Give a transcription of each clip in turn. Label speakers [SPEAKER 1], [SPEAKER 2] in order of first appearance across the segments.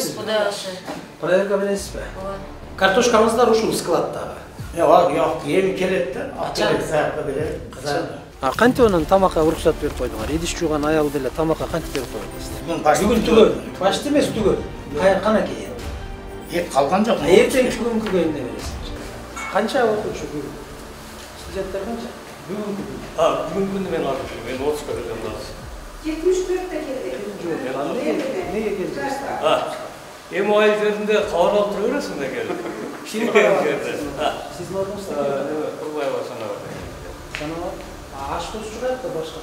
[SPEAKER 1] бересиз кудай кылса.
[SPEAKER 2] Проверка бересизби? Картошкаңыздар ушул складтагы.
[SPEAKER 3] Yok, yemi keledi de, akşam saatla bile kızardı.
[SPEAKER 2] Кантип анан тамакка уруксат берип койдуңар? Идиш жууган аял деле тамакка кантип берип койдуңар?
[SPEAKER 3] Bugün
[SPEAKER 2] Түгөл. Башты эмес түгөл. Канакей.
[SPEAKER 3] et kalgan yok mu?
[SPEAKER 2] Эртең бүгүнкүгө эмне бересиз? Канча окуучу бүгүн? Студенттер канча? Бүгүнкү.
[SPEAKER 4] Бүгүнкү мен алдым. Мен 30 бердим азыр.
[SPEAKER 5] 74'te keldi.
[SPEAKER 2] Неге келдиңиз?
[SPEAKER 4] Эми айыл жеринде кабар алып тура бересиң да келип.
[SPEAKER 2] Ким кабар? Сиз мадыңыздар?
[SPEAKER 4] Курбаева санабар.
[SPEAKER 2] Санабар? Ашпозчу каякта башка?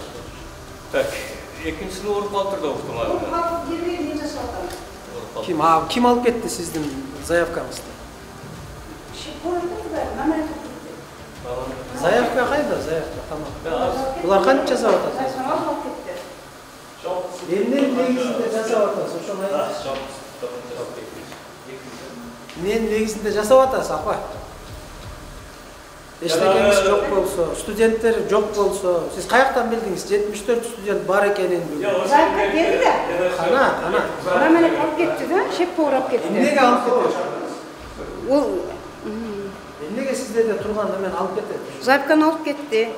[SPEAKER 4] Так, экинчиси ооруп калыптыр да уктум азыр.
[SPEAKER 2] Ким алып кетти сиздин заявкаңызды? Заявка кайда? Заявка тамак. Булар кантип жасап атат? Эмненин негизинде жасап атасыз? Ошону айтыңыз. Эмненин негизинде жасап атасыз, апа? Эчтекеңиз жок болсо, студенттер жок болсо, сиз каяктан билдиңиз? 74 студент бар экенин бүгүн.
[SPEAKER 5] Zaten geldi de.
[SPEAKER 2] Кана.
[SPEAKER 5] Bana melek alıp gitti de, şef uğrap gitti.
[SPEAKER 2] Эмнеге алып кетет?
[SPEAKER 5] O
[SPEAKER 2] Эмнеге сиздерде турганда мен алып кетет?
[SPEAKER 5] Zayıfkan alıp gitti.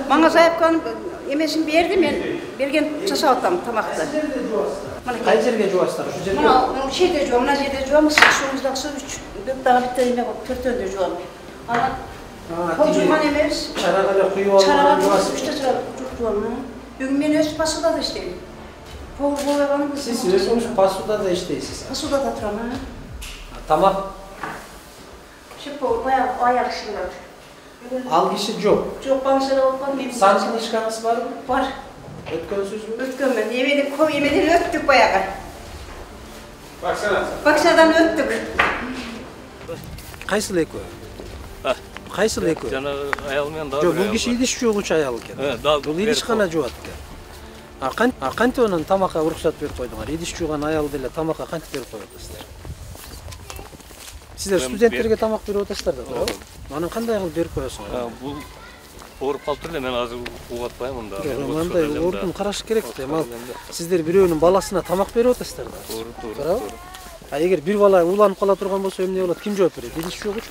[SPEAKER 5] Bana Zayıfkan emesini verdi, ben bergen çasavattam tamakta.
[SPEAKER 2] Кай жерге жуасыздар? Ушул жерге?
[SPEAKER 5] Mına şeyde juam, mına жерде juam, şuumuzda su 4 tane bitti yemek oldu, 4 tane juam. Ana Kocuğman emeriz.
[SPEAKER 2] Çarağa da kuyup almadan
[SPEAKER 5] Çarağa
[SPEAKER 2] juvasız.
[SPEAKER 5] üçte juam. Bugün ben öz pasuda da işteyim. Poğuğulanı
[SPEAKER 2] Siz özünüz pasuda da işteysiz.
[SPEAKER 5] Pasuda da turam ha.
[SPEAKER 2] Tamam.
[SPEAKER 5] Şu poğuğu bayağı ayak işler.
[SPEAKER 2] Al kişi yok.
[SPEAKER 5] Çok bansada olup var mı?
[SPEAKER 2] Sancın işkanız var mı?
[SPEAKER 5] Var.
[SPEAKER 2] Ötkönsüz mü?
[SPEAKER 5] Öttüm ben. Yemeden öttük bayağı.
[SPEAKER 4] Baksana.
[SPEAKER 5] Baksadan öttük.
[SPEAKER 2] Кайсыл экөө? Кайсыл экөө?
[SPEAKER 4] Жанагы аял менен да.
[SPEAKER 2] Жок, бул киши идиш жуугучу аял экен. Бул идишкана жуат экен. Кантип анан тамакка уруксат берип койдуңар? Идиш жууган аял деле тамакка кантип берип коюп атасыздар? Сиздер студенттерге тамак берип атасыздар да, туура? Анан кандай кылып берип коесуңар?
[SPEAKER 4] Бул ооруп калыптыр эле, мен азыр угуп атпайм мында.
[SPEAKER 2] Мындай оорутун караш керек да. Ал сиздер бирөөнүн баласына тамак берип атасыздар да.
[SPEAKER 4] Туура.
[SPEAKER 2] Эгер бир бала уланып кала турган болсо эмне болот? Ким жооп берет? Идиш жуугучу.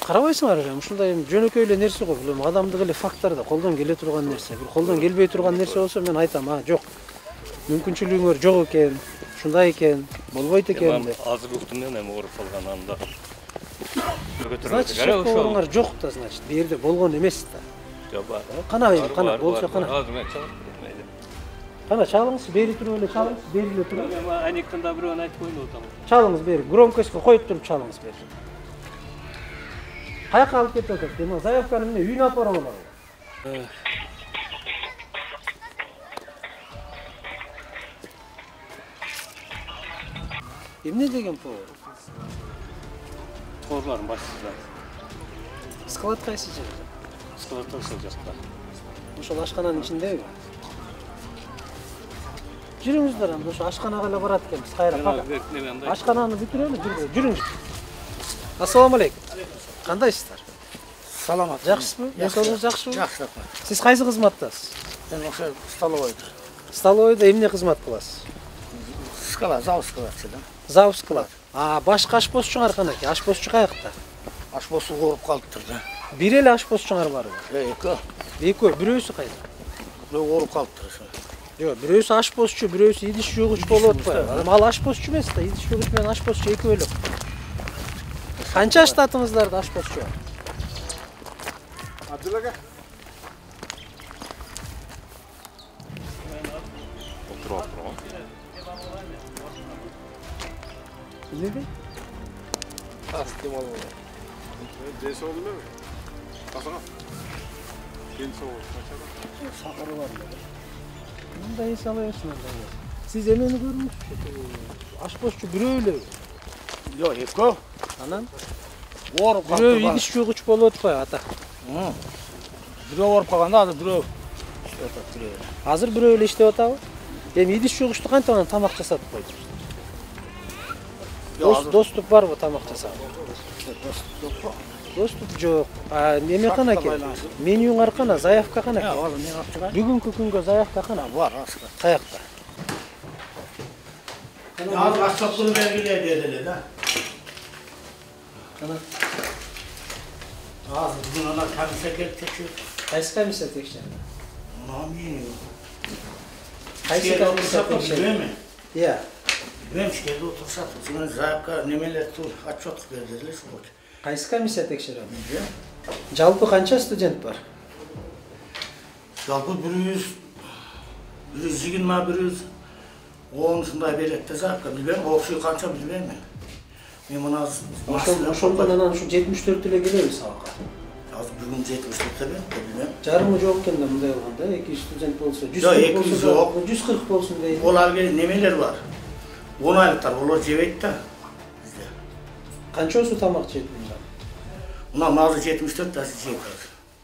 [SPEAKER 2] Карабайсыңар эми ушундай жөнөкөй эле нерсе го, бул адамдык эле факттар да, колдон келе турган нерсе. Бир колдон келбей турган нерсе болсо мен айтам, жок. Мүмкүнчүлүгүңөр жок экен, ушундай экен, болбойт экен деп.
[SPEAKER 4] Азыр уктум мен эми ооруп калган анда.
[SPEAKER 2] Значит, шоқоңар жоқ та, значит, бу жерде болгон эмес да.
[SPEAKER 4] Жок, бар.
[SPEAKER 2] Кана болсо кана.
[SPEAKER 4] Азыр мен чалып.
[SPEAKER 2] Кана чалыңыз, бери туруп эле чалыңыз, бери эле туруп.
[SPEAKER 4] Мен аниктен да бирөөнү айтып коюн атам.
[SPEAKER 2] Чалыңыз бери, громкостько коюп туруп чалыңыз бери. Каяка алып кетип атат? Демек заявканы эмне үйүнө алып барабы? Эмне деген повар?
[SPEAKER 4] Торларын башсыздар.
[SPEAKER 2] Склад кайсы жерде?
[SPEAKER 4] Склад ошол жакта.
[SPEAKER 2] Ошол ашкананын ичиндеби? Жүрүңүздөр анда, ошо ашканага эле барат экенбиз. Кайра. Ашкананы бүтүрөлү, жүрүңүз. Ассаламу алейкум. Кандайсыздар?
[SPEAKER 3] Саламат.
[SPEAKER 2] Жакшысызбы? Денсаулыгыңыз жакшыбы?
[SPEAKER 3] Жакшы.
[SPEAKER 2] Сиз кайсы кызматтасыз?
[SPEAKER 3] Ben ошо столовойда.
[SPEAKER 2] Столовойдо эмне кызмат кыласыз?
[SPEAKER 3] Скала, завод скалатчыдан.
[SPEAKER 2] Завуз склад. Башка ашпозчуңар канаки? Ашпозчу каякта?
[SPEAKER 3] Ашпозсуз ооруп калыптыр да.
[SPEAKER 2] Бир эле ашпозчуңар барбы?
[SPEAKER 3] Экөө.
[SPEAKER 2] Бирөөсү кайда?
[SPEAKER 3] Бирөө ооруп калыптыр ошо.
[SPEAKER 2] Жок, бирөөсү ашпозчу, бирөөсү идиш жуугуч болуп атпайбы? Ал ашпозчу эмес да, идиш жуугуч менен ашпозчу экөө эле. Канча штатыңыздарда ашпозчу бар?
[SPEAKER 6] Абдулага.
[SPEAKER 2] Неге?
[SPEAKER 6] Астемал. Десол эмеби? Касаңа. Десол качада.
[SPEAKER 2] Сакыры бар. Мындай эс ала берсин анда. Сиз эмени көрмүшсүз? Ашпозчу бирөө эле.
[SPEAKER 3] Жок, экөө.
[SPEAKER 2] Анан
[SPEAKER 3] Ооруп
[SPEAKER 2] бирөө
[SPEAKER 3] калыптыр.
[SPEAKER 2] идиш жуугуч болуп атпайбы ата?
[SPEAKER 3] Бирөө ооруп калганда азыр бирөө иштеп атат бирөө.
[SPEAKER 2] Азыр бирөө эле иштеп атабы? Эми идиш жуугучту кантип анан тамак жасатып койдуңуз? Доступ барбы тамак жасаганга? Доступ жок. Неме канаки? Менюңар кана, заявка канаки? Бүгүнкү күнгө заявка кана?
[SPEAKER 3] Бар,
[SPEAKER 2] Каякта?
[SPEAKER 1] Az açıklığı belgileye dediler ha. Az bugün ona kamisa tekiyor.
[SPEAKER 2] Qaysi komissiya tekshirdi?
[SPEAKER 1] Namiyi.
[SPEAKER 2] Qaysi komissiya tekshirdi?
[SPEAKER 1] Değil mi?
[SPEAKER 2] Ya.
[SPEAKER 1] Ben şekilde otursat. Şunun zayıfka nemeler tur açık verdiler şu bak.
[SPEAKER 2] Qaysi komissiya tekshiradi?
[SPEAKER 1] Nece?
[SPEAKER 2] Жалпы qancha student bor?
[SPEAKER 1] Жалпы 120, 110 şunday belirtti zayıfka. Bilmem, okşuyu kança bilmem ben. Ben buna
[SPEAKER 2] Ошондон анан ушу 74 эле келебиz сабакка.
[SPEAKER 1] Az bugün 74'te ben de bilmem.
[SPEAKER 2] Жарымы жок экен да мындай болгондо 200 студент болсо, 140
[SPEAKER 1] 200
[SPEAKER 2] болсо,
[SPEAKER 1] жок.
[SPEAKER 2] 140 болсун дейт.
[SPEAKER 1] Olar gibi nemeler var. 10 aylıklar, olar ceveyt de. Bizde.
[SPEAKER 2] Канчосу тамак жейт мында?
[SPEAKER 1] Buna mazı 74 taşı ceveyt.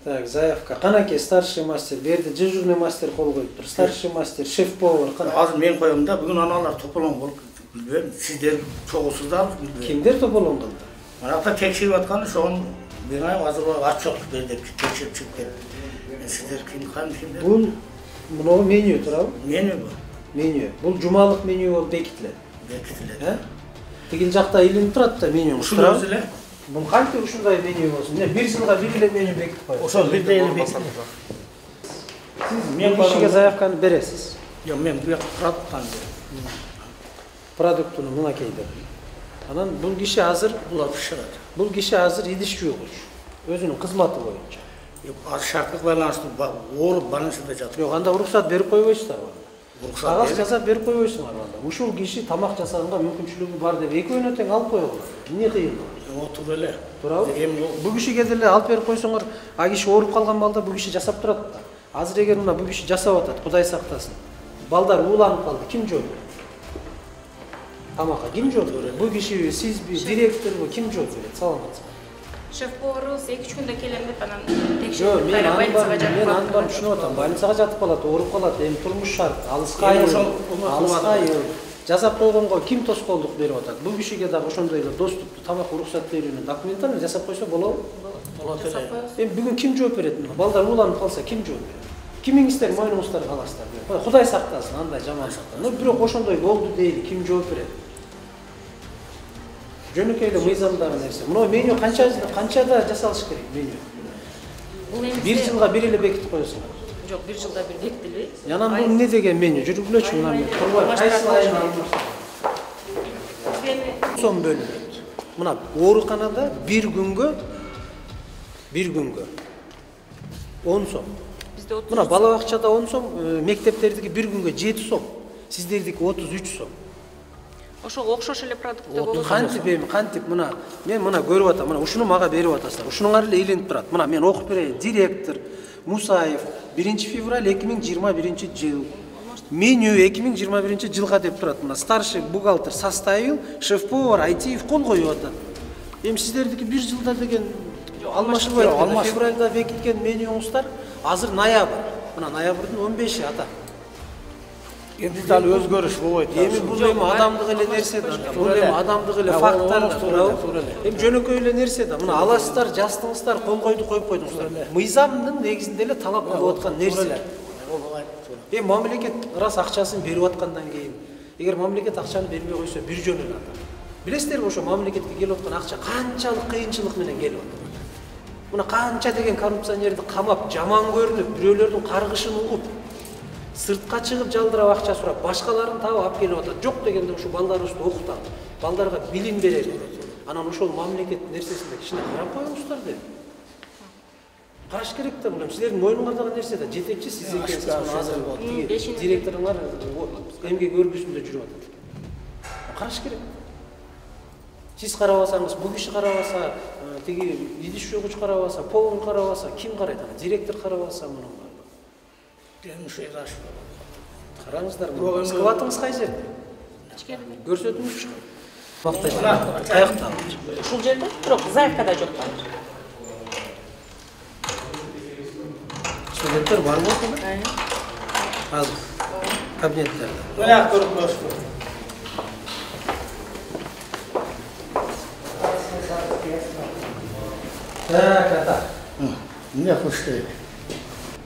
[SPEAKER 2] Так, заявка. Канаке старший мастер, берди дежурный мастер кол коюптур. Старший мастер, шеф-повар кана.
[SPEAKER 1] Az men koyum da bugün analar toplanan bol. Bilmem, sizler çoğusuzlar bilmem.
[SPEAKER 2] Kimдер тополон кылды?
[SPEAKER 1] Manakta tekşirip atkanı şu an bir ay hazır var, çok verdik, tekşirip çıktı. Sizler kimdir?
[SPEAKER 2] Бул мынау меню туурабы?
[SPEAKER 1] Menü bu.
[SPEAKER 2] Меню. Бул жумалык меню болуп бекитилет.
[SPEAKER 1] Bekitiler.
[SPEAKER 2] Э? Тигил жакта илинип турат да меню.
[SPEAKER 1] Şu özüle.
[SPEAKER 2] Бул кантип ушундай меню болсун? Эмне бир жылга бир эле меню бекитип коет.
[SPEAKER 1] Oşan bir de yeni bekitiler.
[SPEAKER 2] Мен кишиге заявканы бересиз.
[SPEAKER 1] Yok men bu yakın produkttan veririm.
[SPEAKER 2] Продуктуну мынакей деп. Анан бул киши азыр,
[SPEAKER 1] Bular pişirir.
[SPEAKER 2] бул киши азыр идиш жуугуч. Өзүнүн кызматы боюнча.
[SPEAKER 1] Yok az şartlık bağlanıştı, oğlup banışında jatır.
[SPEAKER 2] Жок, анда уруксат берип койбойсуздар.
[SPEAKER 1] Ruhsat
[SPEAKER 2] Кагаз
[SPEAKER 1] verin.
[SPEAKER 2] жасап берип койбойсуңар анда. Ушул киши тамак жасаганга мүмкүнчүлүгү бар деп экөөнө тең алып койгула. Эмне кыйын?
[SPEAKER 1] Otur öyle.
[SPEAKER 2] Туурабы?
[SPEAKER 1] Hem yok.
[SPEAKER 2] Бул кишиге деле алып берип койсоңор, а киши ооруп калган балда бул киши жасап турат да. Азыр эгер мына бул киши жасап атат, Кудай сактасын. Балдар ууланып калды, ким жооп берет? Тамакка ким жооп берет? Бул киши сизби, директорбу, ким жооп берет? Саламатсызбы?
[SPEAKER 7] Шеф-поварыбыз 2-3 күндө келем деп анан
[SPEAKER 2] Жок, мен
[SPEAKER 7] кайра больницага жатып
[SPEAKER 2] аны
[SPEAKER 7] калып.
[SPEAKER 2] барып түшүнүп атам. Больницага жатып калат, ооруп калат, эми турмуш шарт, алыска
[SPEAKER 1] Эми
[SPEAKER 2] айыл,
[SPEAKER 1] ошол
[SPEAKER 2] алыска айыл. Жасап койгонго ким тоскоолдук берип атат? Бул кишиге дагы ошондой эле доступту тамак уруксат берүүнү документально жасап койсо болобу?
[SPEAKER 1] Polat öyle.
[SPEAKER 2] Эми бүгүн ким жооп берет мына? Балдар ууланып калса ким жооп берет? Кимиңиздер мойнуңуздарга аласыздар. Кудай сактасын андай жамандыктан. Но бирок ошондой болду дейли, ким жооп берет? Жөнөкөй эле мыйзамдагы нерсе. Мына меню канчада жасалыш керек меню?
[SPEAKER 7] Бул эми
[SPEAKER 2] Бир жылга бир эле бекитип коесуңар.
[SPEAKER 7] жок, 1 жылда бир бекитилби.
[SPEAKER 2] Анан бул эмне деген меню? Жүргүлөчү мына мен. Кайсы айын алмаштыр? Сом бөлүнөт. Мына ооруканада бир күнгө 10 сом.
[SPEAKER 7] Бизде 30.
[SPEAKER 2] Мына бала бакчада 10 сом, мектептердики бир күнгө 7 сом. Сиздердики 33 сом.
[SPEAKER 7] Ошого окшош эле продукт болот.
[SPEAKER 2] Кантип мына мен мына көрүп атам. Мына ушуну мага берип атасыздар. Ушунуңар эле илинип турат. Мына мен окуп берейин. Директор Мусаев 1 февраль 2021 жыл. Меню 2021 жылга деп турат. Мына старший бухгалтер составил, шеф-повар Айтиев кол коюп атат. Эми сиздердики 1 жылда деген алмашылбайт. Февралда бекиткен менюңуздар азыр ноябрь. Мына ноябрдын 15-и ата.
[SPEAKER 3] Endi dal özgörüş болбойт.
[SPEAKER 2] Эми бул эми адамдык эле нерсе да. Бул эми адамдык эле факттар да. Эми жөнөкөй эле нерсе да. Мына аласыздар, жастыңыздар, кол койду коюп койдуңуздар. Мыйзамдын негизинде эле талап кылып аткан нерсе. Эми мамлекет рас акчасын берип аткандан кийин, эгер мамлекет акчаны бербей койсо бир жөн эле ата. Билесиздерби ошо мамлекетке келип аткан акча канчалык кыйынчылык менен келип атат. Мына канча деген коррупционерди камап, жаман көрүнүп, бирөөлөрдүн каргышын угуп, сыртка чыгып жалдырап акча сурап, башкаларын таап алып келип атат. Жок дегенде ушу балдарыбызды окутам, балдарга билим берели. Анан ошол мамлекет нерсесинде кичине карап коюңуздар деп. Караш керек да бул. Силердин мойнуңардагы нерсе да жетекчи сиз экенсиз. Азыр директоруңар эмгек өргүсүндө жүрүп атат. Караш керек. Сиз карабасаңыз, бул киши карабаса, тиги идиш жуугуч карабаса, повар карабаса, ким карайт? Директор карабаса муну.
[SPEAKER 1] Ben şu yaş.
[SPEAKER 2] Караңыздар, скватыңыз кай жерде?
[SPEAKER 7] Ичкерде.
[SPEAKER 2] Көрсөтүңүзчү. Вактта каякта?
[SPEAKER 7] Ушул жерде? Жок, заявкада жок.
[SPEAKER 2] Студенттер барбы окууда? Азыр. Кабинеттерде.
[SPEAKER 1] Böyle görüp koştu.
[SPEAKER 2] Так, ата.
[SPEAKER 1] Ne hoştu.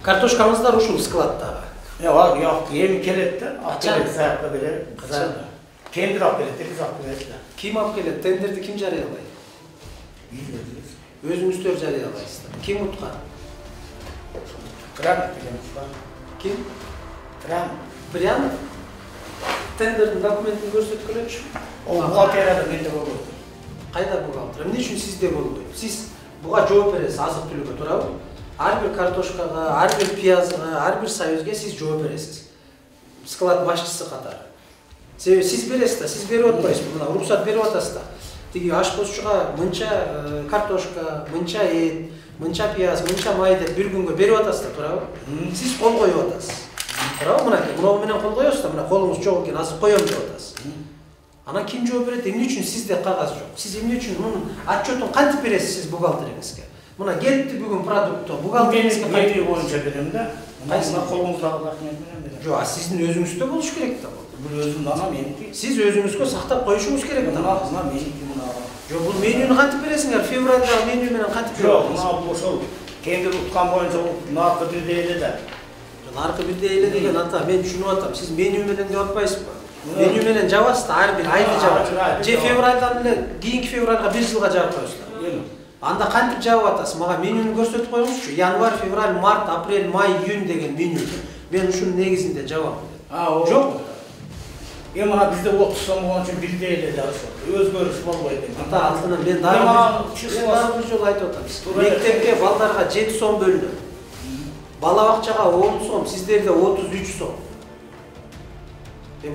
[SPEAKER 2] Картошкаңыздар ушул складтагы.
[SPEAKER 1] Ya var yok yemi kelette. Akçalık sayakta bile. Tender alып келет, biz alып келет.
[SPEAKER 2] Kim alып келет? Тендерди kim жарыялайт?
[SPEAKER 1] Bilmiyoruz.
[SPEAKER 2] Өзүңүздөр жарыялайсыздар. Kim уткан?
[SPEAKER 1] Kıran degan var.
[SPEAKER 2] Kim?
[SPEAKER 1] Kıran.
[SPEAKER 2] Прям тендердин документин көрсөткүлөчү.
[SPEAKER 1] O buhalteriyada mende boldu.
[SPEAKER 2] Кайда бухгалтер? Эмне үчүн сизде болбойт? Сиз буга жооп бересиз азык түлүккө, туурабы? Ар бир картошкага, ар бир пиязга, ар бир союзга сиз жооп бересиз. Склад башчысы катары. Себеби сиз бересиз да, сиз берип атпайсыз. Мына уруксат берип атасыз да. Тиги ашпозчуга мынча картошка, мынча эт, мынча пияз, мынча май деп бир күнгө берип атасыз да, туурабы? Сиз кол коюп атасыз. Туурабы? Мынакей, мынау менен кол коесуз да, мына колуңуз жок экен, азыр коем деп атасыз. Анан ким жооп берет? Эмне үчүн сизде кагаз жок? Сиз эмне үчүн мунун отчетун кантип бересиз сиз бухгалтериңизге? Мына келипти бүгүн продукт, бухгалтериңизге
[SPEAKER 1] Кантип боюнча берем да. Мына колуңуздагы документ менен берем.
[SPEAKER 2] Жок, сиздин өзүңүздө болуш керек да бул.
[SPEAKER 1] Бул өзүм дана меники.
[SPEAKER 2] Сиз өзүңүзгө сактап коюшуңуз керек да.
[SPEAKER 1] Мына меники мына.
[SPEAKER 2] Жок, бул менюну кантип бересиңер? Февралда меню менен кантип
[SPEAKER 1] Жок,
[SPEAKER 2] бересиңер?
[SPEAKER 1] мына бул ошол тендер уткан боюнча бул наркы бирдей эле да.
[SPEAKER 2] Наркы бирдей эле деген ата, мен түшүнүп атам. Сиз меню менен деп атпайсызбы? Меню менен жабасыз да, ар бир айды жабасыз. Же февралдан эле кийинки февралга бир жылга жабып коесуздар. Анда кантип жабып атасыз? Мага менюну көрсөтүп коюңузчу. Январь, февраль, март, апрель, май, июнь деген меню. Мен ушунун негизинде жабам. Жок.
[SPEAKER 1] Мына бизде 30 сом боюнча бирдей эле да ошо. Өзгөрүш болбойт экен.
[SPEAKER 2] Ата алтынан мен дагы бир жолу айтып атам. Мектепке балдарга 7 сом бөлүнөт. Бала бакчага 10 сом, сиздерде 33 сом.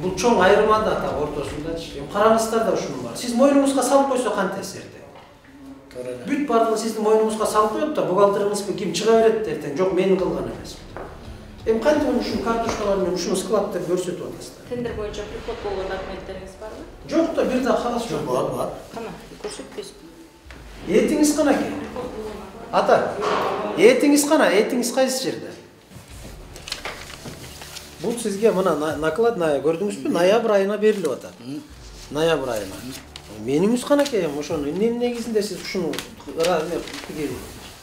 [SPEAKER 2] Бул чоң айырма да ата ортосундачы. Караңыздар да ушуну бар. Сиз мойнуңузга салып койсо кантесиз эртең? Бүт бардыгы сиздин мойнуңузга салып коет да, бухгалтериңизге ким чыга берет эртең? Жок, мен кылган эмес. Кантип ушул карточкалар менен ушуну складта көрсөтүп атасыздар?
[SPEAKER 7] Тендер боюнча приход болгон документтериңиз барбы?
[SPEAKER 2] Жок да, бир да кагаз жок.
[SPEAKER 1] Бар.
[SPEAKER 7] Кана, көрсөтпөйсүзбү?
[SPEAKER 2] Этиңиз канаки? Ата, этиңиз кана, этиңиз кайсы жерде? Бул сизге мына накладная көрдүңүзбү? Ноябрь айына берилип атат. Ноябрь айына. Меніңіз канаки, ошону эмненин негизинде сиз ушуну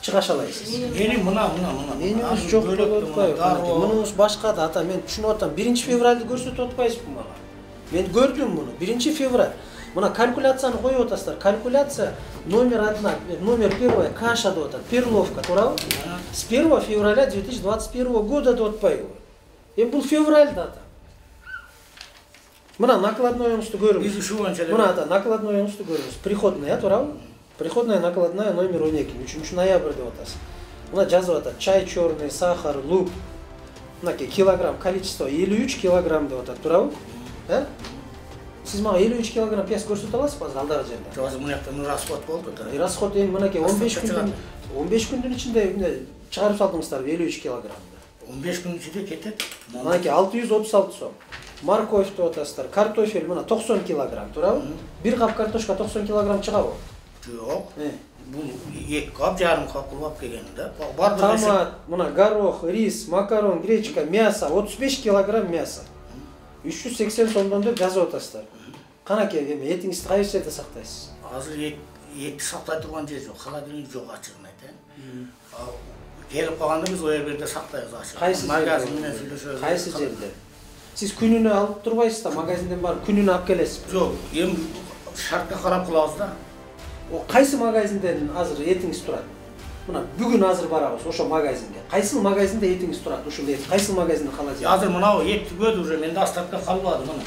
[SPEAKER 2] чыгаша аласыз?
[SPEAKER 1] Менин мына.
[SPEAKER 2] Меніңіз жок болуп атпайбы? Мунуңуз башка да ата, мен түшүнүп атам. 1 февралды көрсөтүп атпайсызбы мага? Мен көрдүм муну. 1 февраль. Мына калькуляцияны коюп атасыздар. Калькуляция номер 1, номер 1 каша деп атат. Перловка, туурабы? С 1 февраля 2021 года деп атпайбы? Бул февралда ата. Мына накладноюңузду көрүңүз.
[SPEAKER 1] Биз ушу боюнча эле.
[SPEAKER 2] Мына ата, накладноюңузду көрүңүз. Приходная, туурабы? Приходная накладная номер 12, 3 ноябрь деп атасыз. Мына жазып атат. Чай черный, сахар, лук. Мынакей килограмм, количество 53 килограмм деп атат, туурабы? Сиз мага 53 килограмм пияз көрсөтө аласызбы азыр алдагы жерде?
[SPEAKER 1] Жок, азыр мынакта расход болду да.
[SPEAKER 2] Расход мынакей 15 күндүн ичинде чыгарып салдыңыздар 53 килограмм.
[SPEAKER 1] 15 күн ичинде кетет.
[SPEAKER 2] Мынакей 636 сом. Морковь деп атасыздар. Картофель мына 90 килограмм, туурабы? Бир кап картошка 90 килограмм чыгабы?
[SPEAKER 1] Жок. Бул 2 кап, жарым кап кылып алып келген да.
[SPEAKER 2] Томат, мына горох, рис, макарон, гречка, мясо, 35 килограмм мясо. 380 сомдон деп жазып атасыздар. Канаке, этиңизди кайсы жерде сактайсыз?
[SPEAKER 1] Азыр эти сактай турган жер жок, холодильник жок, ачыгын айтайын. Келип калганда биз ой жерде сактайбыз ачык.
[SPEAKER 2] Кайсы
[SPEAKER 1] магазин менен сүйлөшөбүз.
[SPEAKER 2] Кайсы жерде? Сиз күнүнө алып турбайсыз да, магазинден барып күнүнө алып келесизби?
[SPEAKER 1] Жок, эми шартка карап кылабыз да.
[SPEAKER 2] Кайсы магазинден азыр этиңиз турат? Мына бүгүн азыр барабыз ошо магазинге. Кайсы магазинде этиңиз турат? Ушул эт кайсы магазинде холодильник?
[SPEAKER 1] Азыр мынау эт түгөдү уже, менде остатка калбады мына.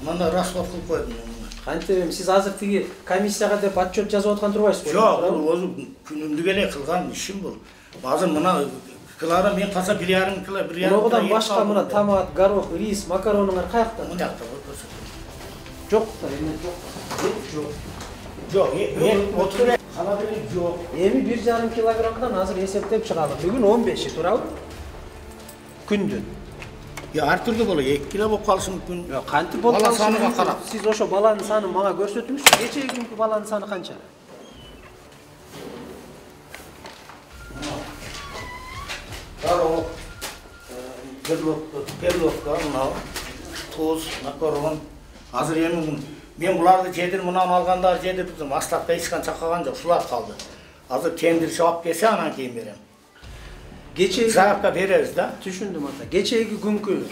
[SPEAKER 1] Мына расход кылып койдум мен.
[SPEAKER 2] Кантип сиз азыр тиги комиссияга деп отчет жазып аткан турбайсызбы?
[SPEAKER 1] Жок, бул өзү күнүмдүк эле кылган ишим бул. Азыр мына килограмм мен калса 1,5 кило, 1,5 кило.
[SPEAKER 2] Мындан башка мына томат, горох, рис, макаронуңар каякта?
[SPEAKER 1] Мынакта көрсөтөм.
[SPEAKER 2] Жок да, эми жок. Жок.
[SPEAKER 1] Жок, отур холодильник жок.
[SPEAKER 2] Эми 1,5 килограммдан азыр эсептеп чыгалы. Бүгүн 15, туурабы? Күндүн.
[SPEAKER 1] Ар түрдүү болот, 2 кило болуп калышы мүмкүн.
[SPEAKER 2] Жок, кантип болуп
[SPEAKER 1] Бала
[SPEAKER 2] калышы
[SPEAKER 1] саныга
[SPEAKER 2] мүмкүн?
[SPEAKER 1] карап.
[SPEAKER 2] Сиз ошо баланын санын мага көрсөтүңүзчү. Кечеги күнкү баланын саны канча?
[SPEAKER 1] Горох, перловка, туз, макарон. Азыр эми мен буларды жедир мынаны алганда жедир бизим астакта эч канча калган жок, ушулар калды. Азыр тендер чыгып келсе анан кийин берем.
[SPEAKER 2] Кечеги
[SPEAKER 1] заявка беребиз да.
[SPEAKER 2] Түшүндүм ата. Кечеги күнкү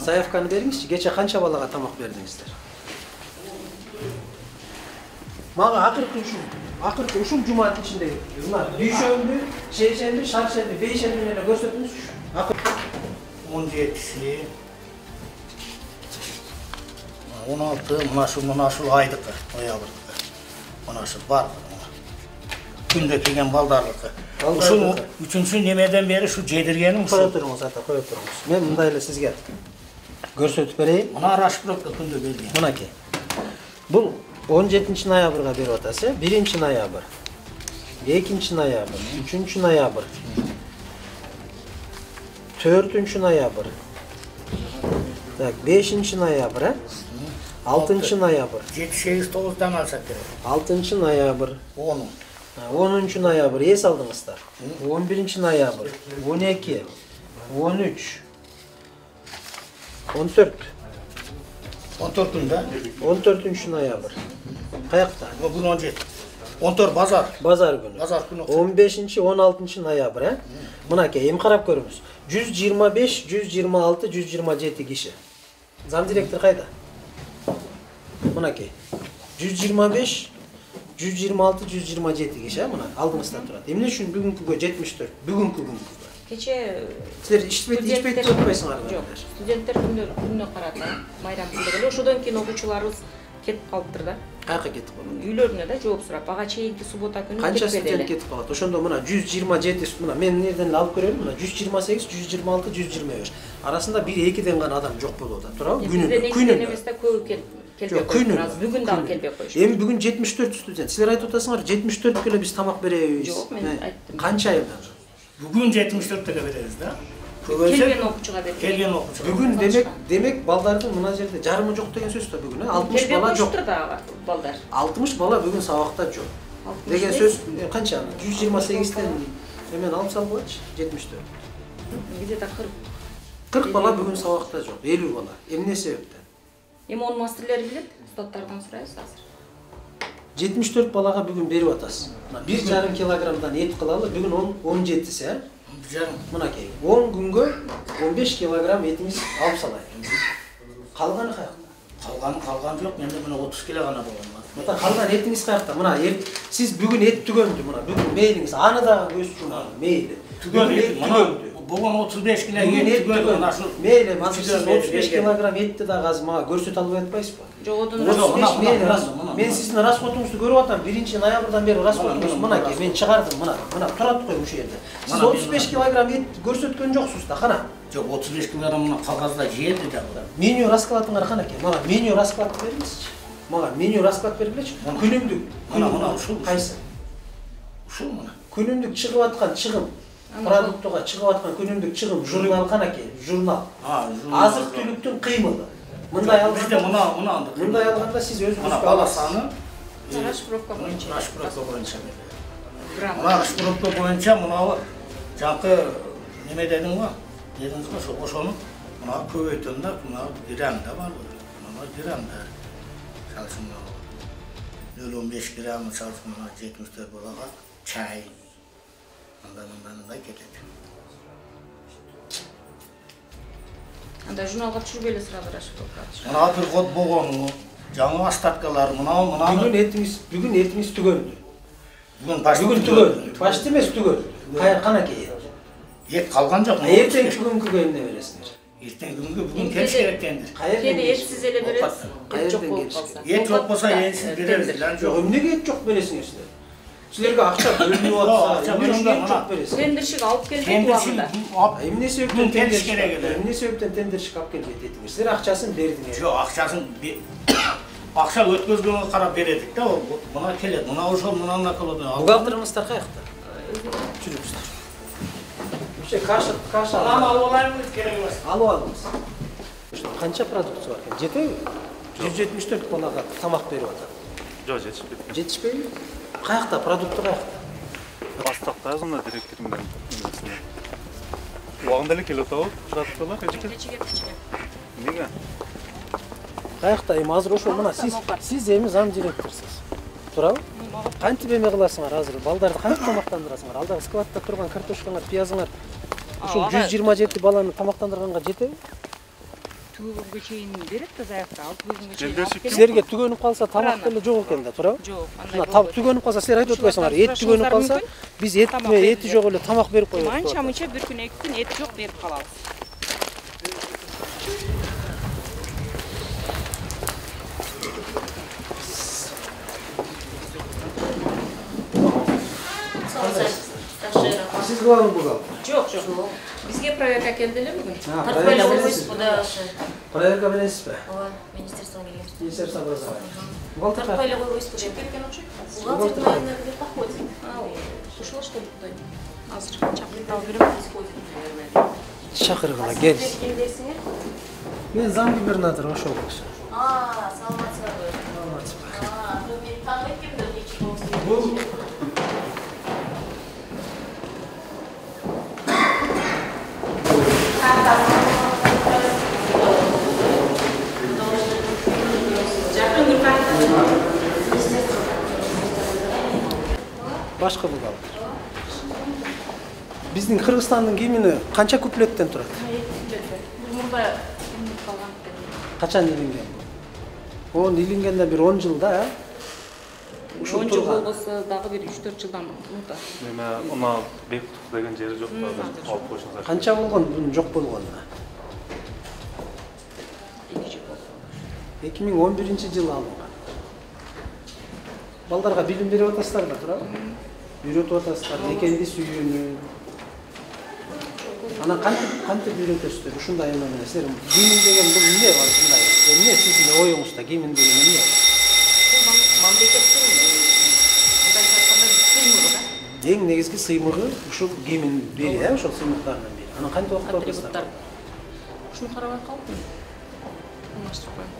[SPEAKER 2] Заявканы бериңизчи. Кече канча балага тамак бердиңиздер? Мага акыркы ушул жуманын ичинде мына дүйшөмбү, шейшемби, шаршемби, бейшембини эле көрсөтүңүзчү.
[SPEAKER 1] 17'si 16 мына ушул айдыкы, ноябрдыкы. Мына ушул бар. Күндө келген балдарлыкы. Ушул үчүнчү немеден бери шу жедиргеним ушул.
[SPEAKER 2] Кое туруңуз ата, кое туруңуз. Мен мындай эле сизге көрсөтүп берейин.
[SPEAKER 1] Мына рашпровка күндө берген.
[SPEAKER 2] Мынакей. Бул 17 ноябрга берип атасыз, 1 ноябрь, 2 ноябрь, 3 ноябрь, 4 ноябрь, так, 5 ноябрь, 6 ноябрь,
[SPEAKER 1] 7-8-9'dan alsak gerek.
[SPEAKER 2] 6 ноябрь, 10 ноябрь, ес алдыңыздар. 11 ноябрь, 12, 13, 14,
[SPEAKER 1] 14 күндө.
[SPEAKER 2] 14 ноябрь. Каякта?
[SPEAKER 1] Бүгүн 17. 14 базар.
[SPEAKER 2] Базар күнү.
[SPEAKER 1] Базар күнү.
[SPEAKER 2] 15-16 ноябрь, Мынакей, эми карап көрүңүз. 125, 126, 127 киши. Зам директор кайда? Мынакей. 125, 126, 127 киши, мына алдыңызда турат. Эмне үчүн бүгүнкүгө 74? Бүгүнкү күнгө.
[SPEAKER 7] Кече
[SPEAKER 2] Силер ичпейт отпайсыңар.
[SPEAKER 7] Жок, студенттер күнүнө карата майрам кылды эле. Ошодон кийин окуучуларыбыз кетип калыптыр да.
[SPEAKER 2] Каяка кетип калды?
[SPEAKER 7] Үйлөрүнө да жооп сурап, ага чейинки суббота күнү
[SPEAKER 2] Канча студент кетип калат? Ошондо мына 127, мына мен нерден алып көрөм, мына 128, 126, 125. Арасында 1-2ден гана адам жок болуп атат, туурабы?
[SPEAKER 7] Күнүнө эместе көбү келбей коюштур. Бүгүн дагы келбей коюштур.
[SPEAKER 2] Эми бүгүн 74 студент. Силер айтып атасыңар, 74 эле биз тамак беребиз.
[SPEAKER 7] Жок, мен айттым.
[SPEAKER 2] Канча айдан?
[SPEAKER 1] Бүгүн 74-тө беребиз да.
[SPEAKER 7] Келген окуучуга беребиз.
[SPEAKER 1] Келген окуучу.
[SPEAKER 2] Бүгүн демек балдардын мына жерде жарымы жок деген сөз да бүгүн, 60 бала жок.
[SPEAKER 7] Келбей дагы балдар.
[SPEAKER 2] 60 бала бүгүн сабакта жок. Деген сөз канча? 128ден эмен алып салбачы 74.
[SPEAKER 7] Где-то
[SPEAKER 2] 40 бала бүгүн сабакта жок, 50 бала. Эмне себептен?
[SPEAKER 7] Эми онун мастерлери билет, устаттардан сурайбыз азыр.
[SPEAKER 2] 74 балага бүгүн берип атасыз. 1,5 килограммдан эт кылалы, бүгүн 17си, Мынакей, 10 күнгө 15 килограмм этиңиз алып салайын. Калганы каякта?
[SPEAKER 1] Калган жок, менде мына 30 кило гана болгон.
[SPEAKER 2] Мына калган этиңиз каякта? Мына сиз бүгүн эт түгөндү, мына бүгүн мейлиңиз аны дагы көзчү мейли.
[SPEAKER 1] Түгөндү. Бүгүн 35 кило эт түгөндү.
[SPEAKER 2] Мейли, азыр сиз 35 килограмм этти дагы азыр мага көрсөтө албай атпайсызбы?
[SPEAKER 7] Жок, одон
[SPEAKER 2] мен сиздин расходуңузду көрүп атам. 1 ноябрдан бери расходуңуз мынакей, мен чыгардым, мына турат кой ушул жерде. Сиз 35 килограмм эт көрсөткөн жоксуз да, кана?
[SPEAKER 1] Жок, 35 килограмм мына кагазда жиелди да.
[SPEAKER 2] Меню раскладыңар канакен? Мага меню расклад бериңизчи. Мага меню расклад бергилечи. Күнүмдүк.
[SPEAKER 1] Мына ушул.
[SPEAKER 2] Кайсы?
[SPEAKER 1] Ушул мына.
[SPEAKER 2] Күнүмдүк чыгып аткан чыгым. Продуктуга чыгып аткан күнүмдүк чыгым журнал канакен? Журнал. Азык түлүктүн кыймылы. Мындай алганда сиз өзүңүз
[SPEAKER 1] баласаны
[SPEAKER 7] рашпровка боюнча.
[SPEAKER 1] Мына рашпровка боюнча мына жакы неме дедиң го? Дедиңиз го, ошону мына көбөйтөм да, мына грамм да бар. Мына грамм да. Салсын 0,15 грамм салсын мына 74 балага чай. Мындай кетет.
[SPEAKER 7] Анда журналга түшүрбөй эле сразу рашпровка.
[SPEAKER 1] Мына бир год болгону, жаңы остаткалар, мына
[SPEAKER 2] бүгүн этиңиз түгөндү.
[SPEAKER 1] Бүгүн
[SPEAKER 2] түгөндү. Почти эмес түгөндү. Канакен?
[SPEAKER 1] Эт калган жок.
[SPEAKER 2] Эртең бүгүнкүгө эмне бересиңер?
[SPEAKER 1] Эртең бүгүнгө бүгүн келиш керектендир.
[SPEAKER 7] Кээде этсиз эле беребиз. Эт жок болуп калса.
[SPEAKER 1] Эт жок болсо энсиз беребиз.
[SPEAKER 2] Жок, эмнеге эт жок бересиңер силер? Силерге акча бөлүнүп атса, эмне жок бересиңер?
[SPEAKER 7] Тендершик алып келбейт убагында.
[SPEAKER 2] Эмне себептен келиш керек эле? Эмне себептен тендершик алып келбейт этиңер? Силер акчасын бердиңер.
[SPEAKER 1] Жок, акча өткөзгөнгө карап бередик да, мына келет. Мына ошол мынаны кылды.
[SPEAKER 2] Бухгалтерыңыздар каякта? Жүрүңүздөр. Каша
[SPEAKER 1] алып алайбыз, керек эмес.
[SPEAKER 2] Алып алыңыз. Канча продукция бар экен? Жетеби? 174 балага тамак берип атат.
[SPEAKER 6] Жок, жетишпейт.
[SPEAKER 2] Жетишпейби? Каякта продукты каякта?
[SPEAKER 6] Бастапта азына директоруңдан эмесине. Убагында эле келип атабы? Продукталар эчеке. Эмнеге?
[SPEAKER 2] Каякта эми азыр ошол мына сиз эми зам директорсуз. Туурабы? Кантип эме кыласыңар азыр? Балдарды кантип тамактандырасыңар? Алдагы складта турган картошкаңар, пиязыңар ушул 127 баланы тамактандырганга жетеби?
[SPEAKER 7] түгөнгө чейин берет да заявка, 6 күнгө чейин.
[SPEAKER 6] Жемдешик ким?
[SPEAKER 2] Силерге түгөнүп калса тамак деле жок экен да, туурабы?
[SPEAKER 7] Жок,
[SPEAKER 2] Мына тап түгөнүп калса силер айтып отпойсуңар, эт түгөнүп калса биз эти жок эле тамак берип коебуз.
[SPEAKER 7] Анча мынча бир күн 2 күн эт жок берип калабыз.
[SPEAKER 2] Сиз главный бухгалтер.
[SPEAKER 7] Жок, жок. Бизге проверка келди эле бүгүн.
[SPEAKER 2] Проверка мененсиз Проверка мененсизби?
[SPEAKER 8] Ооба, министерство келген.
[SPEAKER 2] Министерство образования. Бухгалтер.
[SPEAKER 8] Тартпайлы койбойсузбу деп келген окшойт. Бухгалтер майына где-то ходит.
[SPEAKER 7] Ушул что будай. Азыр чакырып алып берем.
[SPEAKER 2] Чакыргыла кел.
[SPEAKER 8] Кимдерсиңер?
[SPEAKER 2] Мен замгубернатор ошол киши.
[SPEAKER 8] Саламатсызбы?
[SPEAKER 2] Саламатсызбы.
[SPEAKER 8] Мен таныйт кимдир кечки болсун.
[SPEAKER 2] Башкы бухгалтер. Биздин Кыргызстандын кийимини канча куплеттен турат?
[SPEAKER 7] Мурда калган.
[SPEAKER 2] Качан илинген? Он илингенден бир 10 жылда, э?
[SPEAKER 7] 10 жыл болбосо дагы бир 3-4 жылдан мурда.
[SPEAKER 6] Эме уна бекутук деген жери жок да, алып койсуңуздар.
[SPEAKER 2] Канча болгон бунун жок болгонуна?
[SPEAKER 7] 2 жыл болду.
[SPEAKER 2] 2011-жылы алынган. Балдарга билим берип атасыздар да, туурабы? Үйрөтүп атасыздар, экенди сүйүүнү. Анан кантип үйрөтөсүздөр ушундай эме менен? Силер гимн деген бул эмне бар ушундай? Эмне сиздин оюңузда гимн деген эмне?
[SPEAKER 7] Мамлекеттин мындай айтканда сыймыгы да.
[SPEAKER 2] Эң негизги сыймыгы ушул гимн бери, э, ошол сыймыктардан бери. Анан кантип окутуп атасыздар?
[SPEAKER 7] Ушуну карабай калдым. Алмаштырып коем.